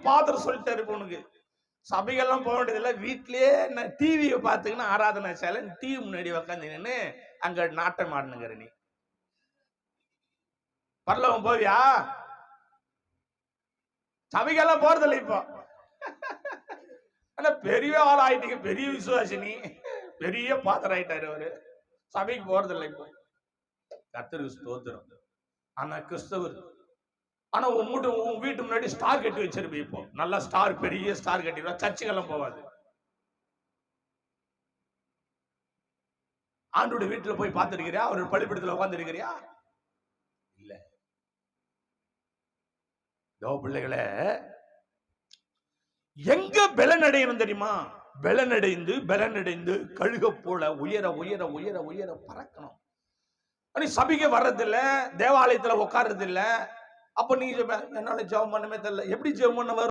Father சொல்லிட்டாரு உனக்கு. சபைகள்லாம் போக வேண்டியதில்லை, வீட்லயே டிவியை பார்த்துக்கின்னு ஆராதனை சாலை டிவி முன்னாடி உக்காந்து அங்க நாட்டம் ஆடணுங்கிற நீ பரலோகம் போவியா? சபைகள்லாம் போறதில்லை இப்போ. ஆனா பெரிய ஆள் ஆயிட்டீங்க, பெரிய விசுவாசினி, பெரிய பாத்திரம் ஆயிட்டாரு அவரு. சபைக்கு போறதில்லை இப்போ. கர்த்தருக்கு ஸ்தோத்திரம். ஆனா கிறிஸ்தவர், ஆனா உன் வீட்டு முன்னாடி ஸ்டார் கட்டி வச்சிருப்பீங்க. இப்போ நல்ல ஸ்டார், பெரிய ஸ்டார் கட்டிடுவா, சர்ச்சுக்கெல்லாம் போவாது. ஆண்டோட வீட்டுல போய் பார்த்திருக்கிறியா? அவரோட பள்ளிப்படத்துல உட்கார்ந்து இருக்கிறியா? இல்ல. பிள்ளைகளே, எங்க பலனடையணும் தெரியுமா? பலனடைந்து கழுக போல உயர உயர உயர உயர பறக்கணும். சபைக்கு வர்றதில்ல, தேவாலயத்துல உட்கார்றது இல்ல. அப்ப நீ என்னால ஜெபம் பண்ணவே தெரியல. எப்படி ஜெபம் பண்ண வரும்?